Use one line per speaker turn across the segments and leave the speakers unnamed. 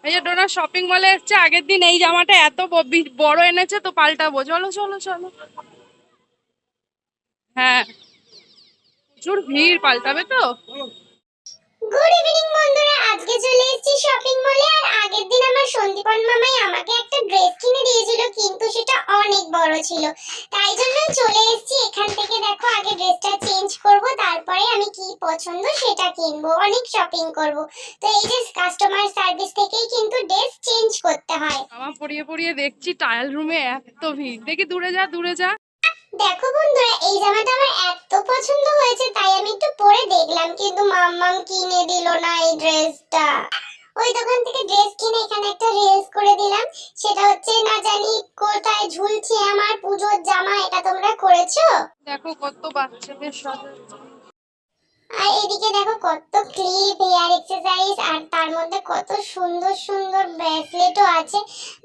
এই যে ডোনা শপিং মলে এসছে, আগের দিন এই জামাটা এত বড় এনেছে তো পাল্টাবো, চলো চলো চলো। হ্যাঁ প্রচুর ভিড়, পাল্টাবে তো।
গুড ইভিনিং বন্ধুরা, আজকে চলে এসেছি শপিং মলে। আর আগের দিন আমার সন্দীপন মামাই আমাকে একটা ড্রেস কিনে দিয়েছিল, কিন্তু সেটা অনেক বড় ছিল, তাই জন্য চলে এসেছি এখান থেকে। দেখো, আগে ড্রেসটা চেঞ্জ করব, তারপরে আমি কি পছন্দ সেটা কিনবো, অনেক শপিং করব। তো এই যে কাস্টমার সার্ভিস থেকেই কিন্তু ড্রেস চেঞ্জ করতে হয়।
আমার পরিয়ে পরিয়ে দেখছি ট্রায়াল রুমে এত ভিড়, দেখি দূরে যা দূরে যা।
দেখো বন্ধুরা, এই জামাটা আমার এত পছন্দ হয়েছে, তাই আমি একটু পরে দেখলাম, কিন্তু মাম্মাম কিনে দিল না এই ড্রেসটা। ওই দোকান থেকে ড্রেস কিনে এখানে একটা রিলস করে দিলাম। সেটা হচ্ছে, না জানি কোথায় ঝুলছে আমার পুজোর জামা, এটা তোমরা করেছো?
দেখো কত বাচ্চাদের সাজাচ্ছে।
আর এদিকে দেখো কত ক্লিপ, হেয়ার অ্যাকসেসরিজ, আর তার মধ্যে কত সুন্দর সুন্দর ব্রেসলেটও আছে।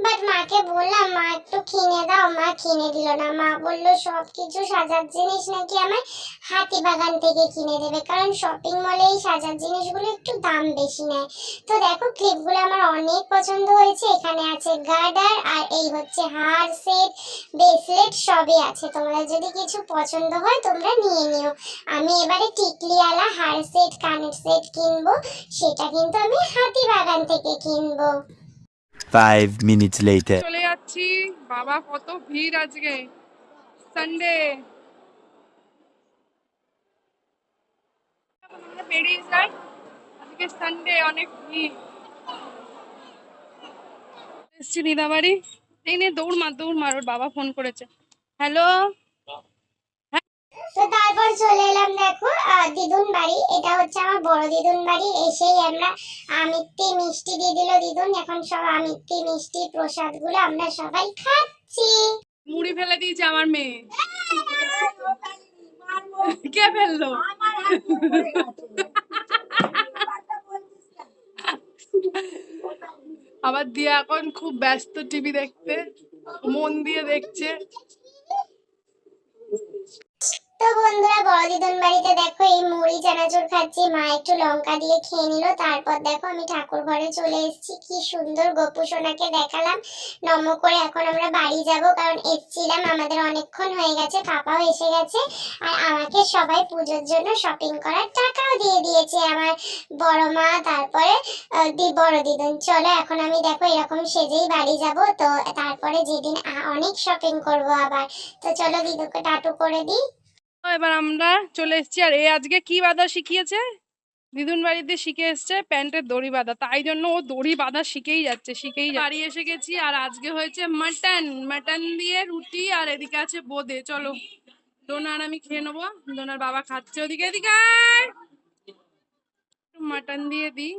বাট মাকে বললাম, মা একটু কিনে দাও, মা কিনে দিল না। মা বললো সবকিছু সাজার জিনিস নাকি আমার হাতিবাগান থেকে কিনে দেবে, কারণ শপিং মলে এই সাজার জিনিসগুলো একটু দাম বেশি নেয়। তো দেখো, ক্লিপগুলো আমার অনেক পছন্দ হয়েছে। এখানে আছে গার্ডার, আর এই হচ্ছে হার সেট, ব্রেসলেট সবই আছে। তোমাদের যদি কিছু পছন্দ হয় তোমরা নিয়ে নিও। আমি এবারে টিকলিওয়ালা হার সেট, কানের সেট কিনবো, সেটা কিন্তু আমি হাতিবাগান থেকে কিনবো।
5 minutes later.
চলে যাচ্ছি। বাবা কত ভিড় আজকে, সানডে। আমরা বেরিয়ে যাই, আজকে সানডে, অনেক ভিড়। এসছি দিদাবাড়ি। এই নে দৌড় মার দৌড় মার, ওর বাবা ফোন করেছে। হ্যালো।
তো তারপর চলে এলাম, দেখো দিদুন বাড়ি। এটা হচ্ছে আমার বড় দিদুন বাড়ি। এসেই আমরা আমিত্তি মিষ্টি দিয়ে দিল দিদুন। এখন সব আমিত্তি মিষ্টি প্রসাদ গুলো আমরা সবাই খাচ্ছি।
মুড়ি ফেলে দিয়েছে আমার মেয়ে। কে ফেললো? আবার দিয়া এখন খুব ব্যস্ত টিভি দেখতে, মন দিয়ে দেখছে।
তো বন্ধুরা, বড় দিদুন বাড়িতে দেখো এই মুড়ি চানাচুর খাচ্ছি। মা একটু লঙ্কা দিয়ে খেয়ে নিল। তারপর দেখো আমি ঠাকুর ঘরে চলে এসেছি। কি সুন্দর গোপু সোনাকে দেখালাম নম করে। এখন আমরা বাড়ি যাব, কারণ এসেছিলাম, আমাদের অনেকক্ষণ হয়ে গেছে, পাপাও এসে গেছে। আর আমাকে সবাই পুজোর জন্য শপিং করার টাকাও দিয়ে দিয়েছে, আমার বড় মা, তারপরে বড় দিদুন। চলো এখন আমি দেখো এরকম সেজেই বাড়ি যাব। তো তারপরে যেদিন অনেক শপিং করব আবার। তো চলো দিদুকে টাটু করে দিই।
এবার আমরা চলে এসেছি। আর এ আজকে কি বাঁধা শিখিয়েছে, দিদুন বাড়িতে শিখে এসছে প্যান্টের দড়ি বাঁধা, তাই জন্য ও দড়ি বাঁধা শিখেই যাচ্ছে শিখেই বাড়ি এসে গেছি। আর আজকে হয়েছে মাটন, মাটন দিয়ে রুটি, আর এদিকে আছে বোঁদে। চলো ডোনা আর আমি খেয়ে নেবো, ডোনার বাবা খাচ্ছে ওদিকে। এদিকে মাটন দিয়ে দিই।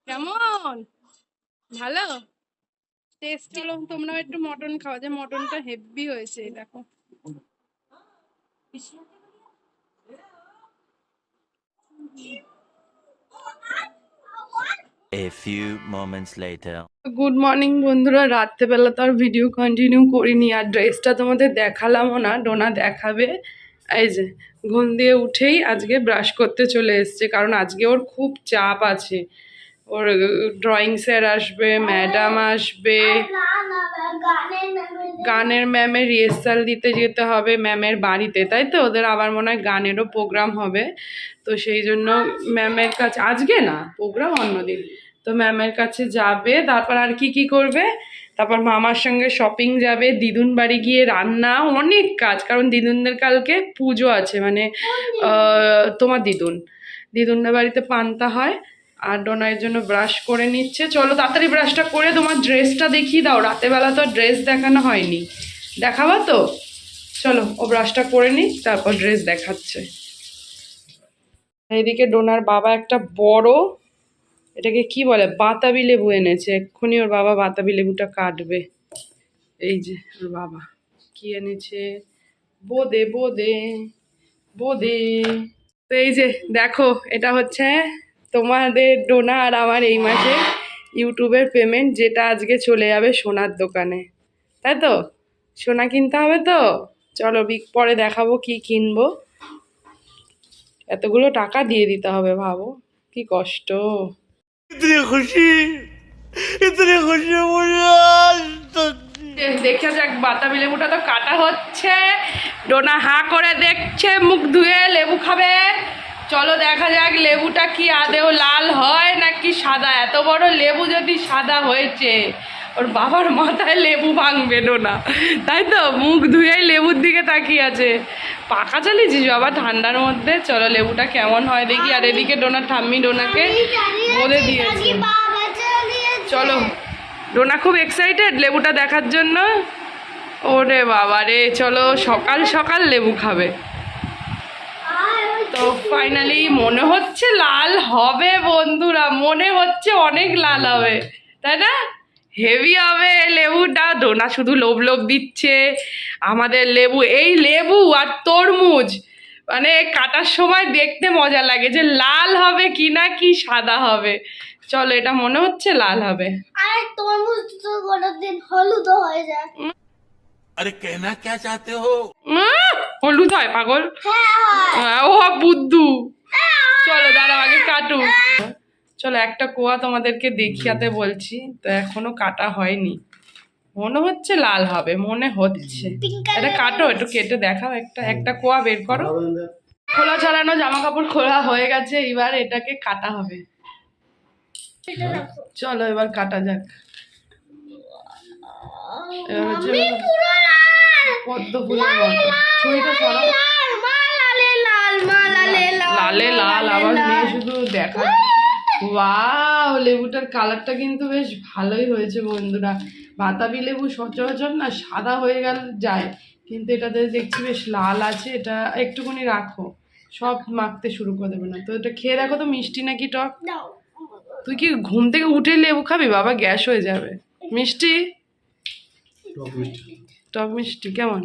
কেমন, ভালো টেস্ট? চলো তোমরা একটু মটন খাওয়া, যে মটনটা হেভি হয়েছে দেখো।
A few moments later.
Good morning বন্ধুরা, রাত্রেবেলা তো আর ভিডিও কন্টিনিউ করিনি, আর ড্রেসটা তোমাদের দেখালামও না, ডোনা দেখাবে। এই যে ঘুম দিয়ে উঠেই আজকে ব্রাশ করতে চলে এসছে, কারণ আজকে ওর খুব চাপ আছে। ওর ড্রয়িং স্যার আসবে, ম্যাডাম আসবে, গানের ম্যামের রিহার্সাল দিতে যেতে হবে ম্যামের বাড়িতে, তাই তো? ওদের আবার মনে হয় গানেরও প্রোগ্রাম হবে। তো সেই জন্য ম্যামের কাছে, আজকে না, প্রোগ্রাম অন্যদিন। তো ম্যামের কাছে যাবে, তারপর আর কি কি করবে, তারপর মামার সঙ্গে শপিং যাবে, দিদুন বাড়ি গিয়ে রান্না, অনেক কাজ, কারণ দিদুনদের কালকে পুজো আছে, মানে তোমার দিদুনদের বাড়িতে পান্তা হয়। আর ডোনার জন্য ব্রাশ করে নিচ্ছে। চলো তাড়াতাড়ি ব্রাশটা করে তোমার ড্রেসটা দেখিয়ে দাও, রাতেবেলা তো ড্রেস দেখানো হয়নি, দেখাবা তো? চলো ও ব্রাশটা করে নি, তারপর ড্রেস দেখাচ্ছে। এইদিকে ডোনার বাবা একটা বড়, এটাকে কি বলে, বাতাবি লেবু এনেছে। এক্ষুনি ওর বাবা বাতাবি লেবুটা কাটবে। এই যে ওর বাবা কি এনেছে, বোঁদে বোঁদে বোঁদে। তো এই যে দেখো, এটা হচ্ছে তোমাদের ডোনা আর আমার এই মাসে ইউটিউবের পেমেন্ট, যেটা আজকে চলে যাবে সোনার দোকানে, তাই তো? সোনা কিনতে হবে তো, চলো পরে দেখাবো কি কিনবো। এতগুলো টাকা দিয়ে দিতে হবে, ভাবো কি কষ্ট। দেখা যাক, বাতাবি লেবুটা তো কাটা হচ্ছে, ডোনা হাঁ করে দেখছে, মুখ ধুয়ে লেবু খাবে। চলো দেখা যাক লেবুটা কি আদেও লাল হয় নাকি সাদা। এত বড় লেবু যদি সাদা হয়েছে, ওর বাবার মাথায় লেবু ভাঙবে ডোনা, তাই তো? মুখ ধুয়েই লেবুর দিকে তাকিয়ে আছে। পাকা চালিয়েছিস বাবা ঠান্ডার মধ্যে। চলো লেবুটা কেমন হয় দেখি। আর এদিকে ডোনার ঠাম্মি ডোনাকে বলে দিয়েছে। চলো, ডোনা খুব এক্সাইটেড লেবুটা দেখার জন্য। ওরে বাবা রে, চলো সকাল সকাল লেবু খাবে। তো ফাইনালি মনে হচ্ছে লাল হবে বন্ধুরা, মনে হচ্ছে অনেক লাল হবে, তাই না? হেভি হবে লেবুটা। ডোনা শুধু লোভ লোভ দিচ্ছে। আমাদের লেবু, এই লেবু আর তরমুজ মানে কাটার সময় দেখতে মজা লাগে যে লাল হবে কি না কি সাদা হবে। চলো, এটা মনে হচ্ছে লাল হবে।
আর তরমুজ তো কোনোদিন হলুদ হয়ে যায়।
अरे कहना क्या चाहते हो?
হলুদ হয় পাগল? ও বুদ্ধু। চলো দাঁড়াও, আগে কাটু। চলো একটা কোয়া তোমাদেরকে দেখিয়াতে বলছি, তো এখনো কাটা হয়নি। মনে হচ্ছে লাল হবে, মনে হচ্ছে। এটা কাটো, একটু কেটে দেখাও। একটা কোয়া বের করো। খোলা ছাড়ানো জামা কাপড় খোলা হয়ে গেছে, এবার এটাকে কাটা হবে। চলো এবার কাটা যাক। এবার হচ্ছে পদ্ম ফুলের মতো। ছুরিটা সরাও। লালে লাল, আবার মেয়ে শুধু দেখা। ওয়াও, লেবুটার কালারটা কিন্তু বেশ ভালোই হয়েছে বন্ধুরা। বাতাবি লেবু সচরাচর না সাদা হয়ে গেল যায়, কিন্তু এটাতে দেখছি বেশ লাল আছে। এটা একটুখানি রাখো, সব মাখতে শুরু করে দেবে না। তো এটা খেয়ে দেখো তো, মিষ্টি নাকি টক? তুই কি ঘুম থেকে উঠে লেবু খাবি বাবা? গ্যাস হয়ে যাবে। মিষ্টি, টক মিষ্টি কেমন?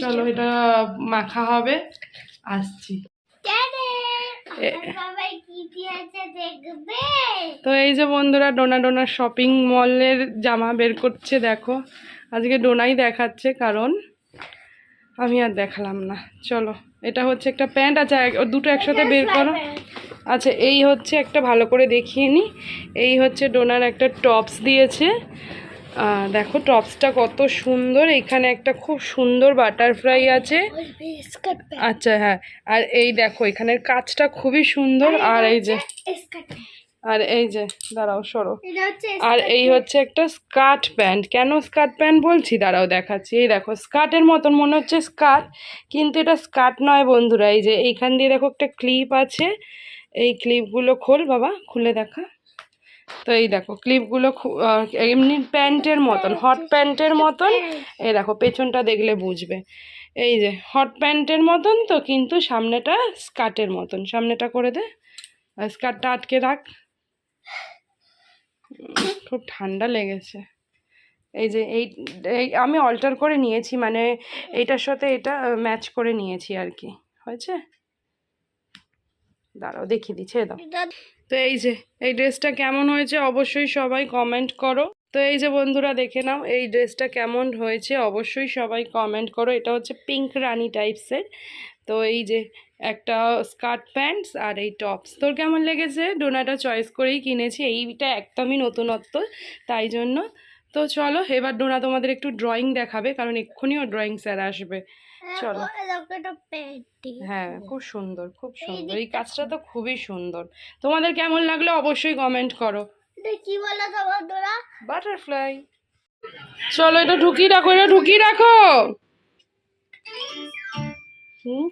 চলো এটা মাখা হবে, আসছি। তো এই যে বন্ধুরা, ডোনার শপিং মলের জামা বের করছে। দেখো আজকে ডোনাই দেখাচ্ছে, কারণ আমি আর দেখালাম না। চলো, এটা হচ্ছে একটা প্যান্ট। আচ্ছা দুটো একসাথে বের করো। আচ্ছা এই হচ্ছে একটা, ভালো করে দেখিয়ে নি। এই হচ্ছে ডোনার একটা টপস দিয়েছে। দেখো টপসটা কত সুন্দর। এখানে একটা খুব সুন্দর বাটারফ্লাই আছে। আচ্ছা হ্যাঁ, আর এই দেখো এখানের কাজটা খুবই সুন্দর। আর এই যে দাঁড়াও সরো। আর এই হচ্ছে একটা স্কার্ট প্যান্ট। কেন স্কার্ট প্যান্ট বলছি, দাঁড়াও দেখাচ্ছি। এই দেখো স্কার্টের মতন মনে হচ্ছে স্কার্ট, কিন্তু এটা স্কার্ট নয় বন্ধুরা। এই যে এইখান দিয়ে দেখো একটা ক্লিপ আছে। এই ক্লিপগুলো খোল বাবা, খুলে দেখা। তো এই দেখো ক্লিপগুলো এমনি প্যান্টের মতন, হট প্যান্টের মতন। এই দেখো পেছনটা দেখলে বুঝবে। এই যে হট প্যান্টের মতন তো, কিন্তু সামনেটা স্কার্টের মতন। সামনেটা করে দে, আর স্কার্টটা আটকে রাখ। খুব ঠান্ডা লেগেছে। এই যে এই আমি অল্টার করে নিয়েছি, মানে এইটার সাথে এটা ম্যাচ করে নিয়েছি আর কি। হয়েছে? দাঁড়াও দেখিয়ে দিচ্ছি, দাও। তো এই যে এই ড্রেসটা কেমন হয়েছে অবশ্যই সবাই কমেন্ট করো। তো এই যে বন্ধুরা দেখে নাও এই ড্রেসটা কেমন হয়েছে, অবশ্যই সবাই কমেন্ট করো। এটা হচ্ছে পিঙ্ক রানি টাইপসের। তো এই যে একটা স্কার্ট প্যান্টস আর এই টপস। তোর কেমন লেগেছে? ডোনাটা চয়েস করেই কিনেছি, এইটা একদমই নতুনত্ব, তাই জন্য। তো চলো এবার ডোনা তোমাদের একটু ড্রয়িং দেখাবে, কারণ এক্ষুনি ও ড্রয়িং স্যার আসবে। চলো। হ্যাঁ খুব সুন্দর, খুব সুন্দর। এই কাজটা তো খুবই সুন্দর। তোমাদের কেমন লাগলো অবশ্যই কমেন্ট করো।
কি বলো তো বন্ধুরা?
বাটারফ্লাই। চলো এটা ঢুকিয়ে রাখো, এটা ঢুকিয়ে রাখো।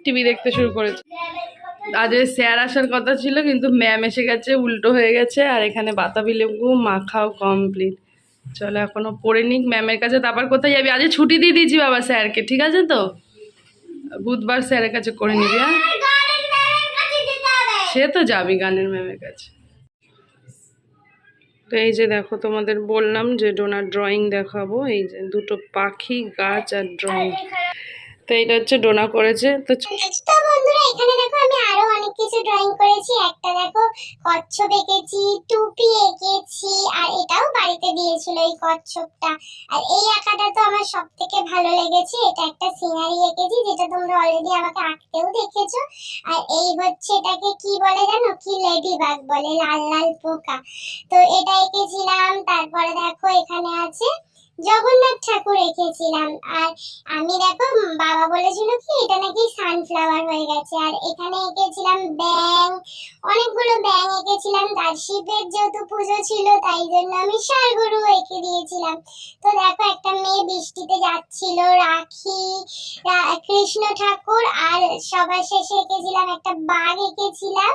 টিভি দেখতে শুরু করেছে। আজ স্যার আসার কথা ছিল, কিন্তু ম্যাম এসে গেছে, উল্টো হয়ে গেছে। আর এখানে বাতাবি লেবু মাখাও কমপ্লিট। চলো এখনো পড়ে নিক ম্যামের কাছে, তারপর কোথায় যাবি? আজ ছুটি দিয়ে দিয়েছি বাবা স্যারকে, ঠিক আছে তো? বুধবার স্যারের কাছে করে নিবি। হ্যাঁ সে তো যাবি গানের ম্যামের কাছে। তো এই যে দেখো তোমাদের বললাম যে ডোনার ড্রয়িং দেখাবো। এই যে দুটো পাখি, গাছ আর ড্রয়িং। তো এইটা হচ্ছে ডোনা করেছে। তো
বন্ধুরা এখানে দেখো আমি আরো অনেক কিছু ড্রয়িং করেছি। একটা দেখো কচ্ছপ এঁকেছি, টুপি এঁকেছি, আর এটাও বাড়িতে দিয়েছিল এই কচ্ছপটা। আর এই আঁকাটা তো আমার সব থেকে ভালো লেগেছে, এটা একটা সিনারি এঁকেছি যেটা তোমরা অলরেডি আমাকে আঁকতেও দেখেছো। আর এই হচ্ছে এটাকে কি বলে জানো, কি লেডি বাগ বলে, লাল লাল পোকা। তো এটা এঁকেছিলাম। তারপরে দেখো এখানে আছে জগন্নাথ ঠাকুর এঁকেছিলাম। আর আমি দেখো বাবা বলেছিল কি এটা নাকি সানফ্লাওয়ার হয়ে গেছে। আর এখানে এঁকেছিলাম ব্যাং, অনেকগুলো ব্যাং এঁকেছিলাম। তার শিবের যেহেতু পুজো ছিল তাই জন্য আমি ষাঁড়গরু এঁকে দিয়েছিলাম। তো দেখো একটা মেয়ে বৃষ্টিতে যাচ্ছিল, রাখি, কৃষ্ণ ঠাকুর, আর সবার শেষে এঁকেছিলাম একটা বাঘ এঁকেছিলাম।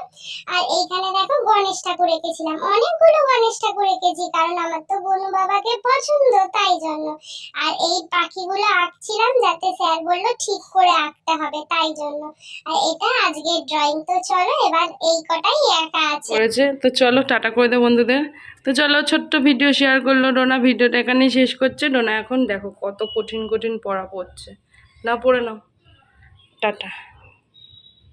আর এইখানে দেখো গণেশ ঠাকুর এঁকেছিলাম। অনেকগুলো গণেশ ঠাকুর এঁকেছি কারণ আমার তো বনু বাবাকে পছন্দ তাই জন্য। আর এই পাখিগুলো আঁকছিলাম যাতে স্যার বললো ঠিক করে আঁকতে হবে তাই জন্য। আর এটা আজকের ড্রয়িং। তো চলো এবার এই কটাই একা আছে।
করেছে। তো চলো টাটা করে দে বন্ধুদের। তো চলো, ছোট্ট ভিডিও শেয়ার করলো ডোনা, ভিডিওটা এখানেই শেষ করছে। ডোনা এখন দেখো কত কঠিন কঠিন পড়া পড়ছে, না পড়ে নাও। টাটা।